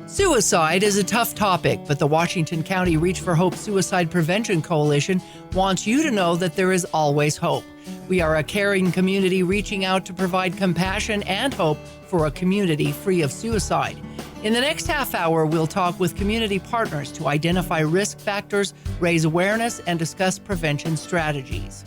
Suicide is a tough topic, but the Washington County Reach for Hope Suicide Prevention Coalition wants you to know that there is always hope. We are a caring community reaching out to provide compassion and hope for a community free of suicide. In the next half hour, we'll talk with community partners to identify risk factors, raise awareness, and discuss prevention strategies.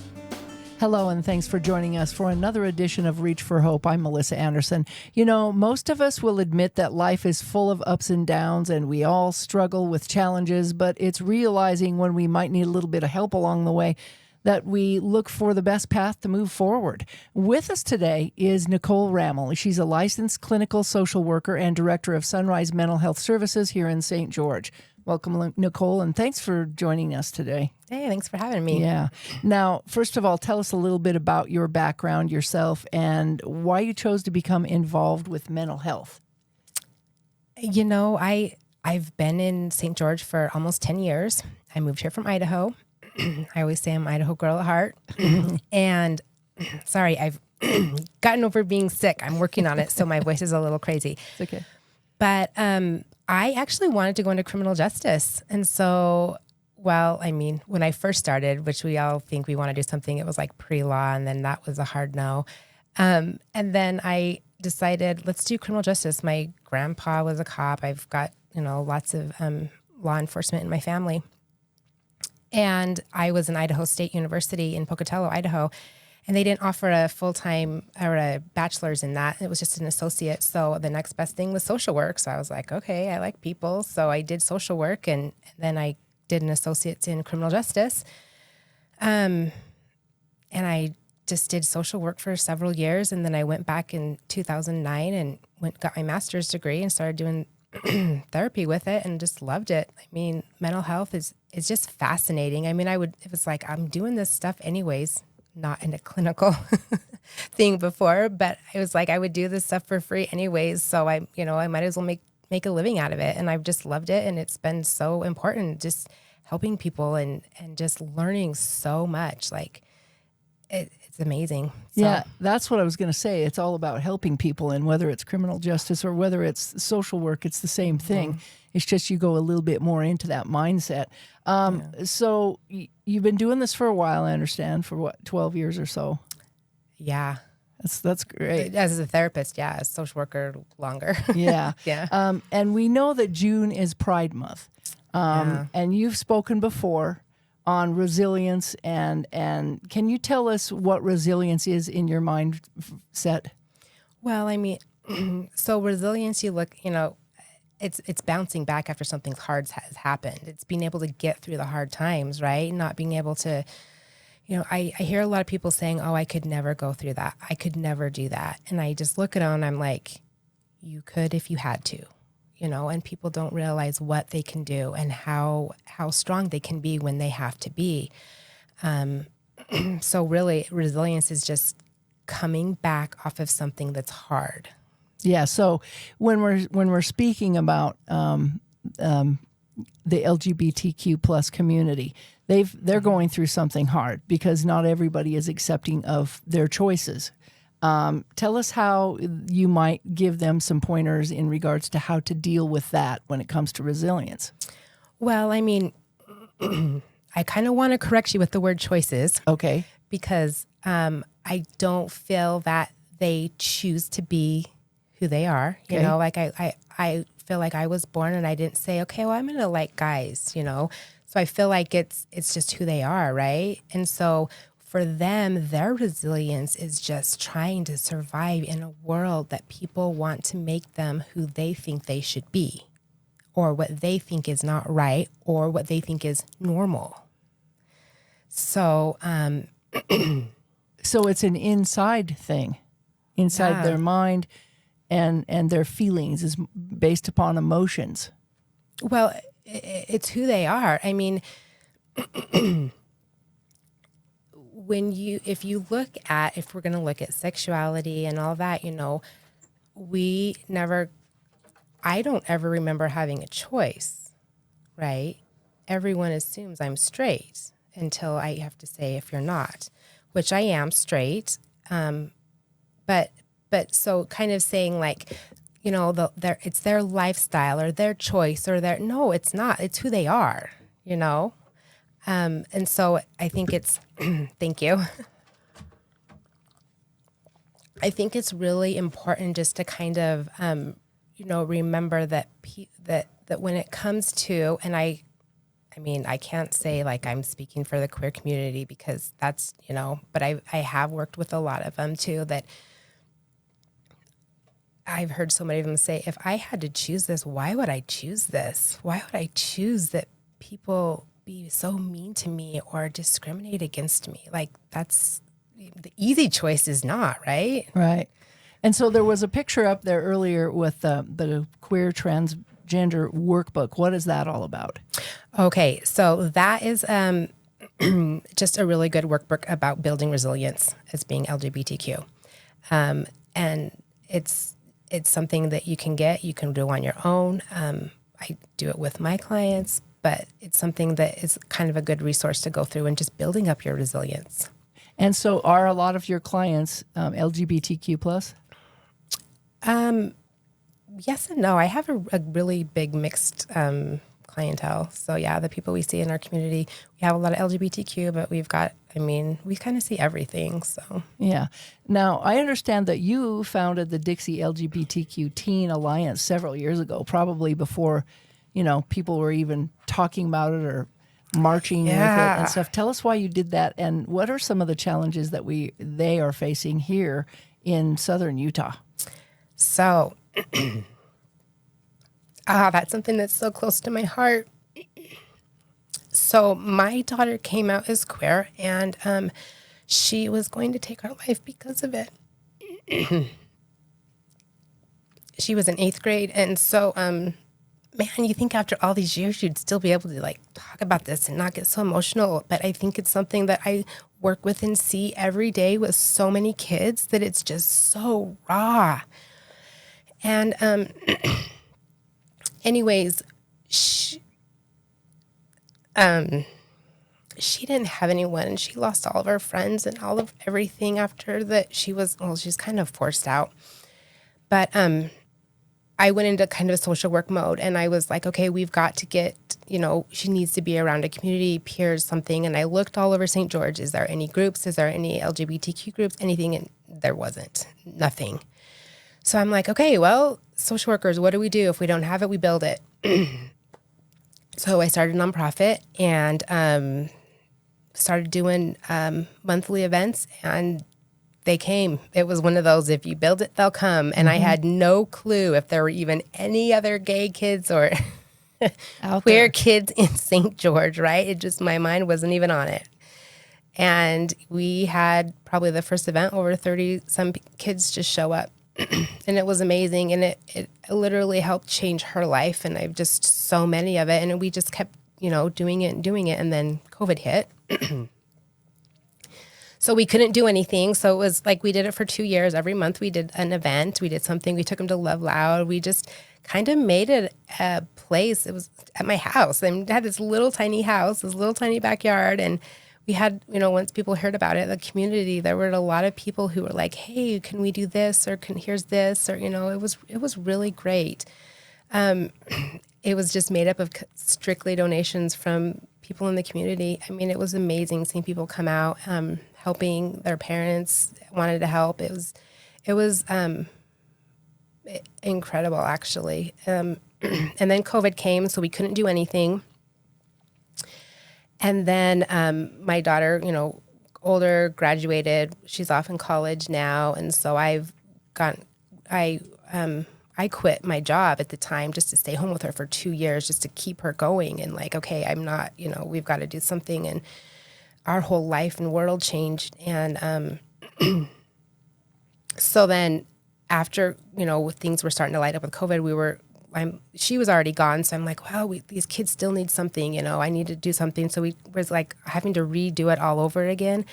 Hello, and thanks for joining us for another edition of Reach for Hope. I'm Melissa Anderson. You know, most of us will admit that life is full of ups and downs, and we all struggle with challenges, but it's realizing when we might need a little bit of help along the way that we look for the best path to move forward. With us today is Nichole Rammell. She's a licensed clinical social worker and director of Sunrise Mental Health Services here in St. George. Welcome, Nichole, and thanks for joining us today. Hey, thanks for having me. Yeah. Now, first of all, tell us a little bit about your background, yourself, and why you chose to become involved with mental health. You know, I've been in St. George for almost 10 years. I moved here from Idaho. I always say I'm an Idaho girl at heart. And sorry, I've gotten over being sick. I'm working on it, so my voice is a little crazy. It's okay. But I actually wanted to go into criminal justice. And so, well, I mean, when I first started, which we all think we want to do something, it was like pre-law, and then that was a hard no. And then I decided, let's do criminal justice. My grandpa was a cop. I've got, lots of law enforcement in my family. And I was in Idaho State University in Pocatello, Idaho, and they didn't offer a full-time or a bachelor's in that. It was just an associate. So the next best thing was social work. So I was like, okay, I like people. So I did social work, and then I did an associate's in criminal justice. And I just did social work for several years. And then I went back in 2009 and got my master's degree and started doing therapy with it and just loved it. I mean, mental health is just fascinating. I mean, it was like, I'm doing this stuff anyways, not in a clinical thing before, but it was like, I would do this stuff for free anyways. So I might as well make a living out of it. And I've just loved it. And it's been so important, just helping people and just learning so much. Like it's amazing. So. Yeah, that's what I was going to say. It's all about helping people, and whether it's criminal justice or whether it's social work, it's the same thing. Mm-hmm. It's just you go a little bit more into that mindset. So you've been doing this for a while, I understand, for what, 12 years or so? Yeah. That's great. As a therapist, yeah. As a social worker, longer. Yeah. Yeah. And we know that June is Pride Month. And you've spoken before on resilience, and can you tell us what resilience is in your mindset? Well, I mean, so resilience, you look, it's bouncing back after something hard has happened. It's being able to get through the hard times, right? Not being able to, I hear a lot of people saying, oh, I could never go through that. I could never do that. And I just look at them and I'm like, you could if you had to, and people don't realize what they can do and how strong they can be when they have to be. So really, resilience is just coming back off of something that's hard. Yeah. So when we're speaking about the LGBTQ plus community, they're going through something hard because not everybody is accepting of their choices. Tell us how you might give them some pointers in regards to how to deal with that when it comes to resilience. Well, I mean, I kind of want to correct you with the word choices. Okay. Because I don't feel that they choose to be who they are. Okay. Like I feel like I was born and I didn't say, okay, well, I'm going to like guys, So I feel like it's just who they are, right? And so for them, their resilience is just trying to survive in a world that people want to make them who they think they should be, or what they think is not right, or what they think is normal. So, so it's an inside thing, inside their mind, and their feelings is based upon emotions. Well, it's who they are. I mean, if we're going to look at sexuality and all that, I don't ever remember having a choice, right? Everyone assumes I'm straight until I have to say if you're not, which I am straight. But so kind of saying like, it's their lifestyle or their choice or no, it's not. It's who they are, And so I think it's, thank you. I think it's really important just to kind of, remember that that when it comes to, and I mean, I can't say like I'm speaking for the queer community because that's, but I have worked with a lot of them too, that I've heard so many of them say, if I had to choose this, why would I choose this? Why would I choose that people be so mean to me or discriminate against me? Like, that's the easy choice is not, right? Right. And so there was a picture up there earlier with the queer transgender workbook. What is that all about? Okay, so that is just a really good workbook about building resilience as being LGBTQ. And it's something that you can do on your own. I do it with my clients, but it's something that is kind of a good resource to go through and just building up your resilience. And so are a lot of your clients LGBTQ plus? Yes and no. I have a really big mixed clientele. So yeah, the people we see in our community, we have a lot of LGBTQ, but we kind of see everything. So yeah. Now, I understand that you founded the Dixie LGBTQ Teen Alliance several years ago, probably before, people were even talking about it or marching with it and stuff. Tell us why you did that, and what are some of the challenges that they are facing here in southern Utah? So, that's something that's so close to my heart. So my daughter came out as queer, and she was going to take her life because of it. She was in 8th grade, and so, man, you think after all these years you'd still be able to like talk about this and not get so emotional. But I think it's something that I work with and see every day with so many kids that it's just so raw. And anyways, she didn't have anyone. She lost all of her friends and all of everything after that. She's kind of forced out. But I went into kind of a social work mode, and I was like, okay, we've got to get, she needs to be around a community, peers, something. And I looked all over St. George. Is there any groups? Is there any LGBTQ groups? Anything? And there wasn't. Nothing. So I'm like, okay, well, social workers, what do we do? If we don't have it, we build it. So I started a nonprofit and started doing monthly events, and they came. It was one of those, if you build it, they'll come. And I had no clue if there were even any other gay kids or queer kids in St. George, right? My mind wasn't even on it. And we had probably the first event, over 30 some kids just show up. And it was amazing, and it literally helped change her life, and I've just so many of it, and we just kept doing it, and then COVID hit. So we couldn't do anything. So it was like we did it for 2 years. Every month we did an event, we did something, we took them to Love Loud. We just kind of made it a place. It was at my house, and I had this little tiny house, this little tiny backyard, and we had, once people heard about it, the community, there were a lot of people who were like, hey, can we do this? Or here's this, or, it was really great. It was just made up of strictly donations from people in the community. I mean, it was amazing seeing people come out, helping their parents, wanted to help. It was incredible, actually. And then COVID came, so we couldn't do anything. And then my daughter, older, graduated. She's off in college now, and so I quit my job at the time just to stay home with her for 2 years, just to keep her going. And like, okay, I'm not, we've got to do something. And our whole life and world changed. And so then after, things were starting to light up with COVID, she was already gone. So I'm like, well, these kids still need something, I need to do something. So we was like having to redo it all over again.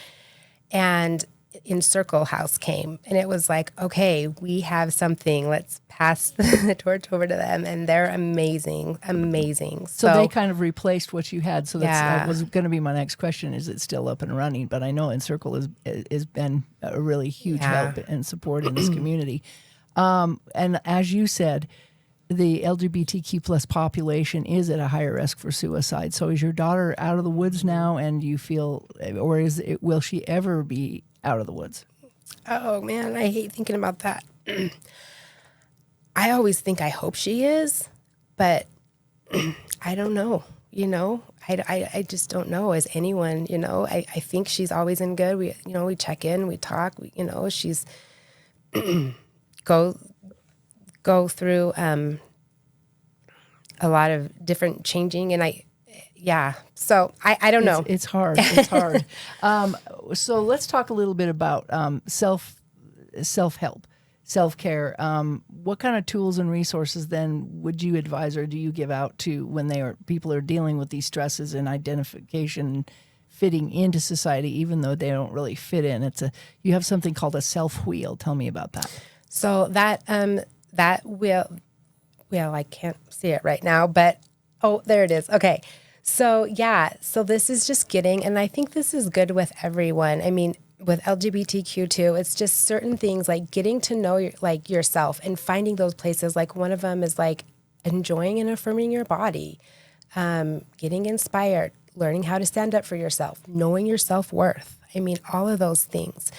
And Encircle House came, and it was like, okay, we have something. Let's pass the torch over to them. And they're amazing, amazing. So they kind of replaced what you had. So that was going to be my next question. Is it still up and running? But I know Encircle has been a really huge help and support in this community. And as you said, the LGBTQ plus population is at a higher risk for suicide. So is your daughter out of the woods now, and you feel, or will she ever be out of the woods? Oh man, I hate thinking about that. I always think I hope she is, but I don't know. I just don't know as anyone, I think she's always in good. We check in, we talk, she's go through a lot of different changing, and so I don't know. It's hard. It's hard. So let's talk a little bit about self-help, self-care. What kind of tools and resources then would you advise or do you give out to when people are dealing with these stresses and identification, fitting into society, even though they don't really fit in? You have something called a self-wheel. Tell me about that. So that wheel, I can't see it right now, but there it is. Okay. So this is just getting, and I think this is good with everyone. I mean, with LGBTQ too, it's just certain things like getting to know yourself and finding those places. Like one of them is like enjoying and affirming your body, getting inspired, learning how to stand up for yourself, knowing your self-worth. I mean, all of those things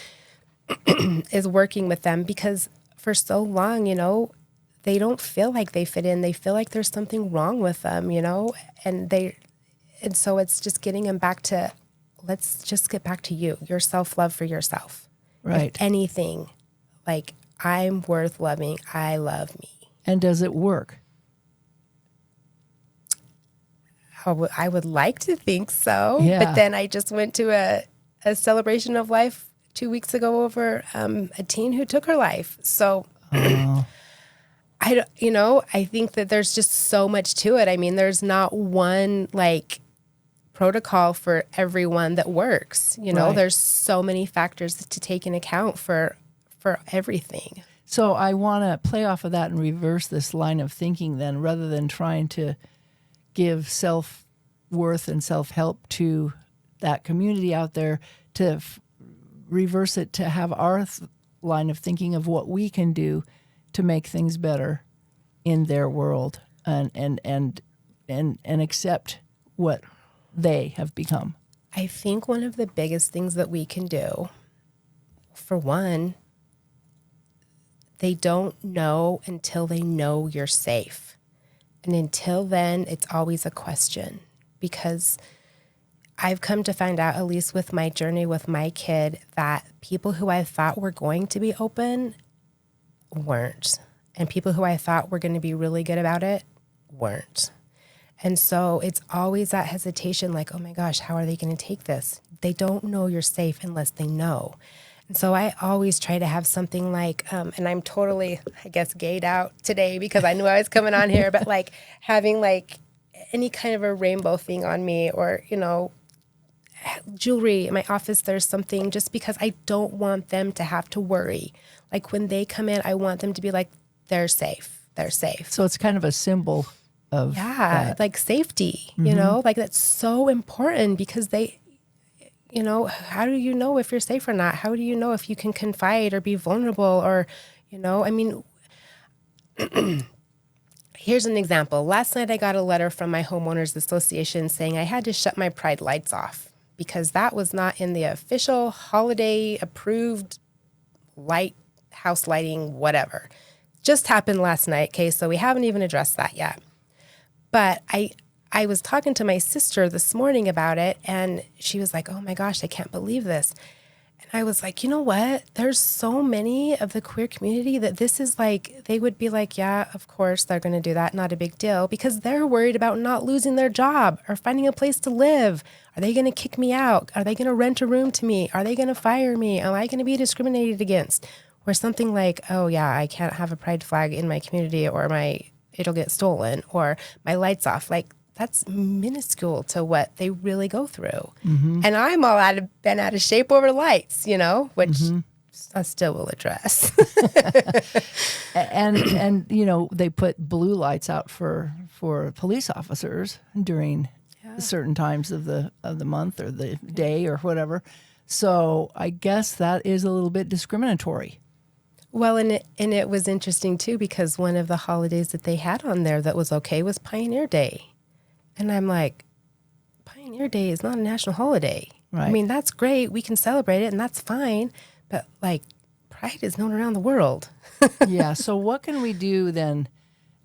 is working with them because for so long, they don't feel like they fit in. They feel like there's something wrong with them, and so it's just getting them back to, let's just get back to your self-love for yourself. Right. If anything, like I'm worth loving. I love me. And does it work? I would like to think so. Yeah. But then I just went to a celebration of life 2 weeks ago over a teen who took her life. So I think that there's just so much to it. I mean, there's not one protocol for everyone that works. Right. There's so many factors to take into account for everything. So I want to play off of that and reverse this line of thinking then, rather than trying to give self-worth and self-help to that community out there, to reverse it to have our line of thinking of what we can do to make things better in their world and accept what they have become. I think one of the biggest things that we can do, for one, they don't know until they know you're safe. And until then, it's always a question, because I've come to find out, at least with my journey with my kid, that people who I thought were going to be open weren't. And people who I thought were going to be really good about it weren't. And so it's always that hesitation, like, oh my gosh, how are they going to take this? They don't know you're safe unless they know. And so I always try to have something like, and I'm totally, I guess, gayed out today because I knew I was coming on here, but like having like any kind of a rainbow thing on me, or, jewelry in my office, there's something, just because I don't want them to have to worry. Like when they come in, I want them to be like, they're safe. They're safe. So it's kind of a symbol of that. Like safety, like that's so important, because they, how do you know if you're safe or not? How do you know if you can confide or be vulnerable or, I mean, here's an example. Last night I got a letter from my homeowners association saying I had to shut my Pride lights off because that was not in the official holiday approved house lighting, whatever. Just happened last night. Okay. So we haven't even addressed that yet. But I was talking to my sister this morning about it, and she was like, oh my gosh, I can't believe this. And I was like, you know what? There's so many of the queer community that this is like, they would be like, yeah, of course they're going to do that. Not a big deal, because they're worried about not losing their job or finding a place to live. Are they going to kick me out? Are they going to rent a room to me? Are they going to fire me? Am I going to be discriminated against? Or something like, oh yeah, I can't have a pride flag in my community, or it'll get stolen, or my lights off. Like, that's minuscule to what they really go through. Mm-hmm. And I'm all been out of shape over lights, which I still will address. and they put blue lights out for police officers during certain times of the month or the day or whatever. So I guess that is a little bit discriminatory. Well, and it was interesting too, because one of the holidays that they had on there that was okay was Pioneer Day. And I'm like, Pioneer Day is not a national holiday. Right. I mean, that's great. We can celebrate it and that's fine. But like, Pride is known around the world. Yeah. So what can we do then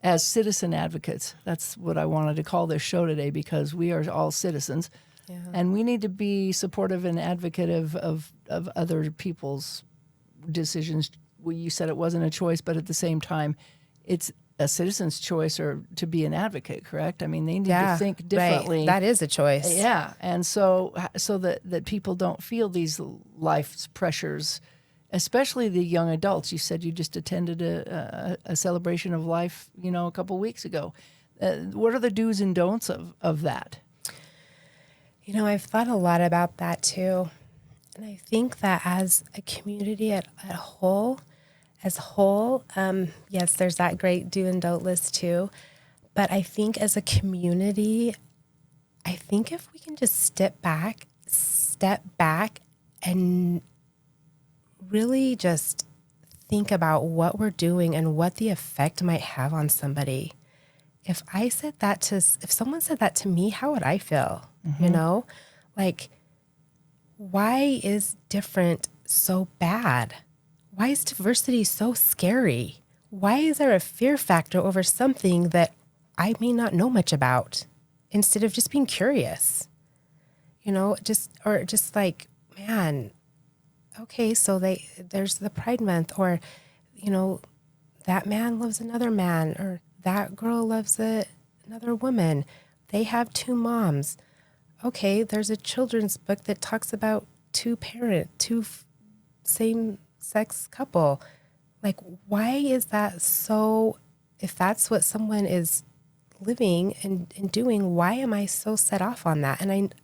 as citizen advocates? That's what I wanted to call this show today, because we are all citizens. Yeah. And we need to be supportive and advocative of other people's decisions. Well, you said it wasn't a choice, but at the same time, it's a citizen's choice or to be an advocate, correct? I mean, they need to think differently. Right. That is a choice. Yeah. And so that people don't feel these life's pressures, especially the young adults. You said you just attended a celebration of life, a couple weeks ago. What are the do's and don'ts of that? I've thought a lot about that too. And I think that as a community as a whole, yes, there's that great do and don't list too. But I think as a community, I think if we can just step back and really just think about what we're doing and what the effect might have on somebody. If someone said that to me, how would I feel? Mm-hmm. Like, why is different so bad? Why is diversity so scary? Why is there a fear factor over something that I may not know much about instead of just being curious? Just like, man, okay, so there's the Pride Month, or, that man loves another man, or that girl loves another woman. They have two moms. Okay, there's a children's book that talks about two same-sex couple. Like, why is that so? If that's what someone is living and doing, why am I so set off on that? And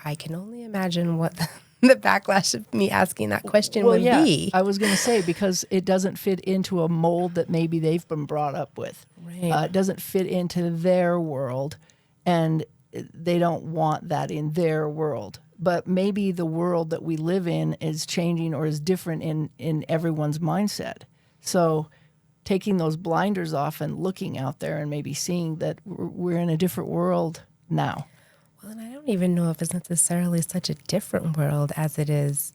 I can only imagine what the backlash of me asking that question would be. I was going to say, because it doesn't fit into a mold that maybe they've been brought up with. Right. It doesn't fit into their world, and they don't want that in their world. But maybe the world that we live in is changing or is different in everyone's mindset. So taking those blinders off and looking out there and maybe seeing that we're in a different world now. Well, and I don't even know if it's necessarily such a different world as it is,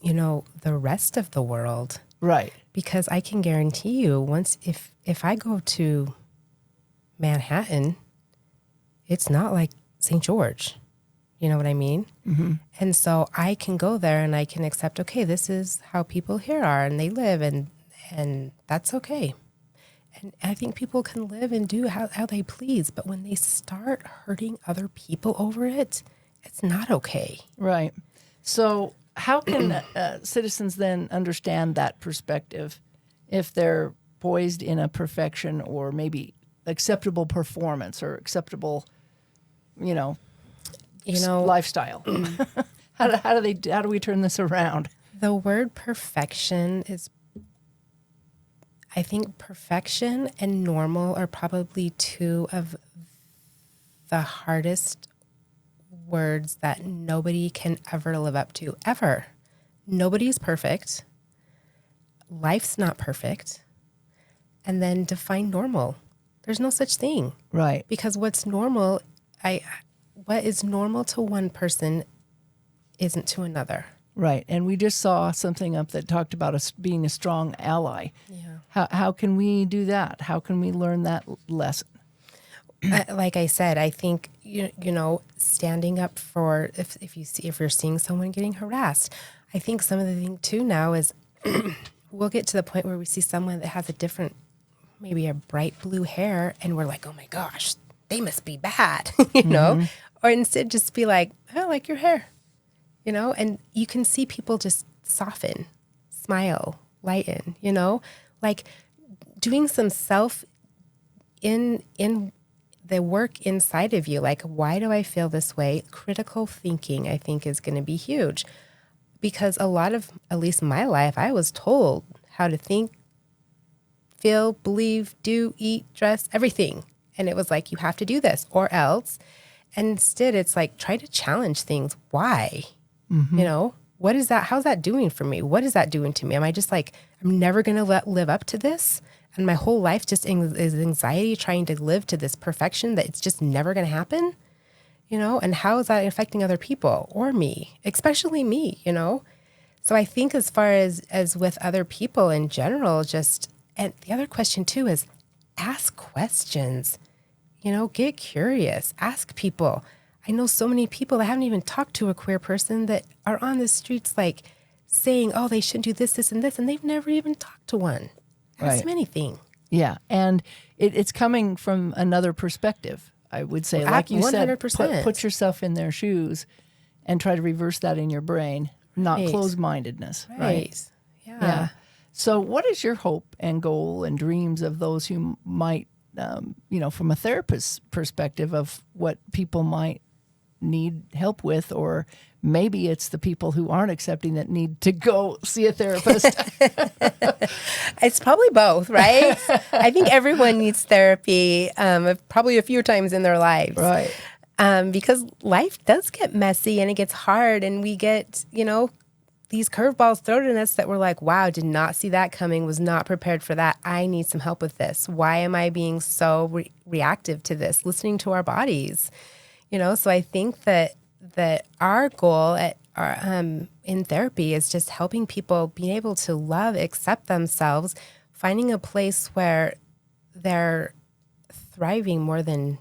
the rest of the world. Right. Because I can guarantee you, if I go to Manhattan, it's not like St. George. You know what I mean? Mm-hmm. And so I can go there and I can accept, okay, this is how people here are and they live, and that's okay. And I think people can live and do how they please. But when they start hurting other people over it, it's not okay. Right. So how can citizens then understand that perspective if they're poised in a perfection or maybe acceptable performance or acceptable, lifestyle? How do we turn this around? The word perfection is, I think perfection and normal are probably two of the hardest words that nobody can ever live up to, ever. Nobody's perfect. Life's not perfect. And then define normal. There's no such thing. Right. Because what is normal to one person isn't to another. Right. And we just saw something up that talked about us being a strong ally. Yeah. How can we do that? How can we learn that lesson? Like I said, I think, standing up for, if you're seeing someone getting harassed, I think some of the thing too now is we'll get to the point where we see someone that has maybe a bright blue hair, and we're like, oh my gosh, they must be bad, or instead just be like, I like your hair, and you can see people just soften, smile, lighten, like doing some self in the work inside of you. Like, why do I feel this way? Critical thinking, I think, is going to be huge, because a lot of, at least my life, I was told how to think, feel, believe, do, eat, dress, everything. And it was like, you have to do this or else. And instead, it's like, try to challenge things. Why? Mm-hmm. what is that? How's that doing for me? What is that doing to me? Am I just like, I'm never going to live up to this? And my whole life just is anxiety trying to live to this perfection that it's just never going to happen, and how is that affecting other people or me, especially me. So I think as far as with other people in general, and the other question too is ask questions, get curious, ask people. I know so many people that haven't even talked to a queer person that are on the streets like saying, oh, they shouldn't do this, this, and this, and they've never even talked to one. Ask them anything. Yeah, and it's coming from another perspective, I would say. Like you 100%. Said, put yourself in their shoes and try to reverse that in your brain, not closed-mindedness. Right. Yeah. So what is your hope and goal and dreams of those who might, from a therapist's perspective of what people might need help with, or maybe it's the people who aren't accepting that need to go see a therapist? It's probably both, right? I think everyone needs therapy probably a few times in their lives. Right. Because life does get messy and it gets hard, and we get, these curveballs thrown at us that we're like, wow, did not see that coming, was not prepared for that. I need some help with this. Why am I being so reactive to this? Listening to our bodies. So I think that our goal in therapy is just helping people be able to love, accept themselves, finding a place where they're thriving more than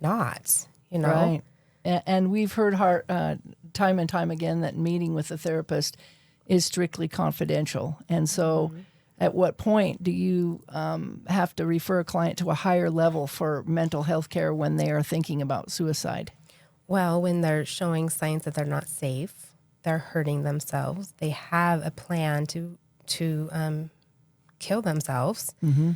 not, Right. And we've heard time and time again that meeting with a therapist is strictly confidential. And so at what point do you have to refer a client to a higher level for mental health care when they are thinking about suicide? Well, when they're showing signs that they're not safe, they're hurting themselves, they have a plan to kill themselves. Mm-hmm.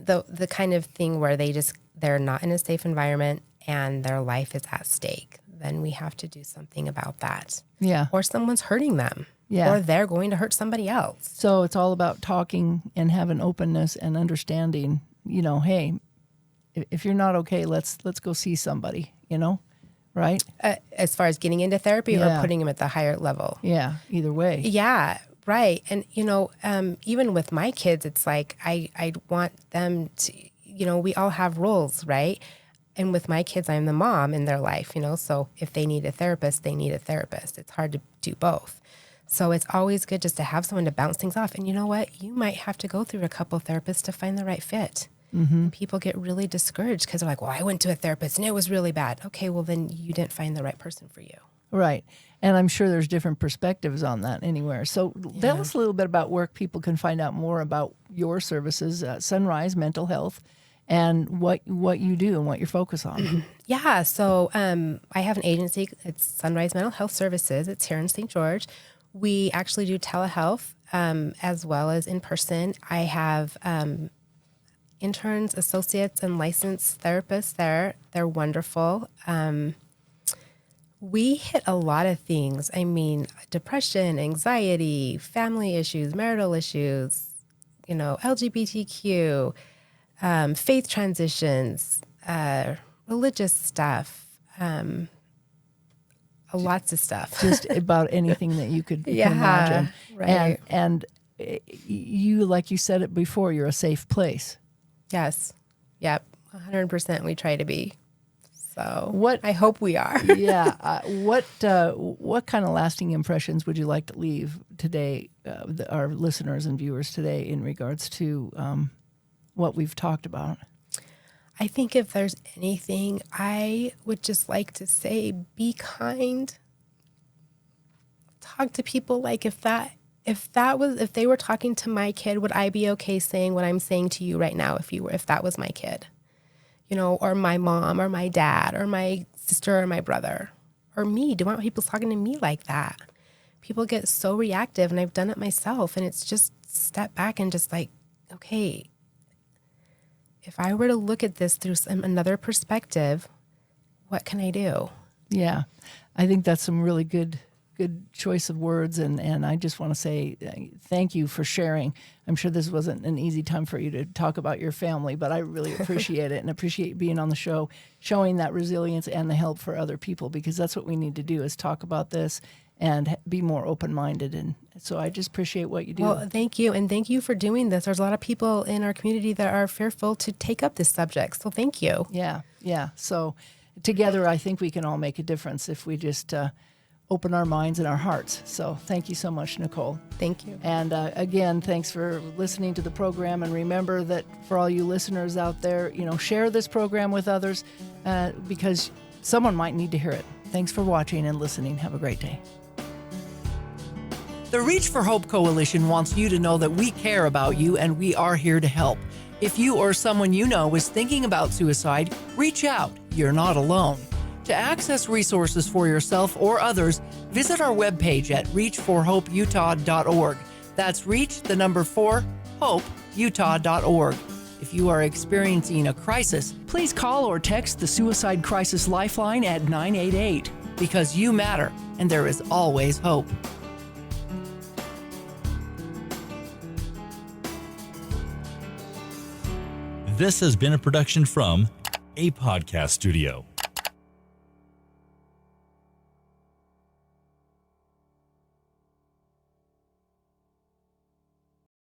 The kind of thing where they're not in a safe environment and their life is at stake, then we have to do something about that. Yeah. Or someone's hurting them. Yeah. Or they're going to hurt somebody else. So it's all about talking and having openness and understanding, hey, if you're not okay, let's go see somebody, right? As far as getting into therapy or putting them at the higher level. Yeah, either way. Yeah, right. And, even with my kids, it's like I want them to, we all have roles, right? And with my kids, I'm the mom in their life, so if they need a therapist, they need a therapist. It's hard to do both. So it's always good just to have someone to bounce things off. And you know what? You might have to go through a couple of therapists to find the right fit. Mm-hmm. And people get really discouraged because they're like, well, I went to a therapist and it was really bad. Okay, well, then you didn't find the right person for you. Right. And I'm sure there's different perspectives on that anywhere. So tell us a little bit about where people can find out more about your services, Sunrise Mental Health, and what you do and what you focus on. Yeah. So I have an agency. It's Sunrise Mental Health Services. It's here in St. George. We actually do telehealth as well as in person. I have interns, associates, and licensed therapists there. They're wonderful. We hit a lot of things. I mean, depression, anxiety, family issues, marital issues, LGBTQ, faith transitions, religious stuff, lots of stuff. Just about anything that you could imagine. Right. And you, like you said it before, you're a safe place. Yes. Yep. 100% we try to be. So I hope we are. Yeah. What kind of lasting impressions would you like to leave today, our listeners and viewers today, in regards to what we've talked about? I think if there's anything, I would just like to say, be kind. Talk to people like if they were talking to my kid, would I be okay saying what I'm saying to you right now if that was my kid? Or my mom or my dad or my sister or my brother or me. Do I want people talking to me like that? People get so reactive, and I've done it myself, and it's just step back and just like, okay, if I were to look at this through another perspective, what can I do? Yeah, I think that's some really good good choice of words, and I just want to say thank you for sharing. I'm sure this wasn't an easy time for you to talk about your family, but I really appreciate it and appreciate being on the show, showing that resilience and the help for other people, because that's what we need to do, is talk about this and be more open-minded. And so I just appreciate what you do. Well, thank you. And thank you for doing this. There's a lot of people in our community that are fearful to take up this subject. So thank you. Yeah. So together, I think we can all make a difference if we just open our minds and our hearts. So thank you so much, Nichole. Thank you. And again, thanks for listening to the program. And remember that for all you listeners out there, share this program with others because someone might need to hear it. Thanks for watching and listening. Have a great day. The Reach for Hope Coalition wants you to know that we care about you and we are here to help. If you or someone you know is thinking about suicide, reach out. You're not alone. To access resources for yourself or others, visit our webpage at reachforhopeutah.org. That's reach4hopeutah.org. If you are experiencing a crisis, please call or text the Suicide Crisis Lifeline at 988, because you matter and there is always hope. This has been a production from a podcast studio.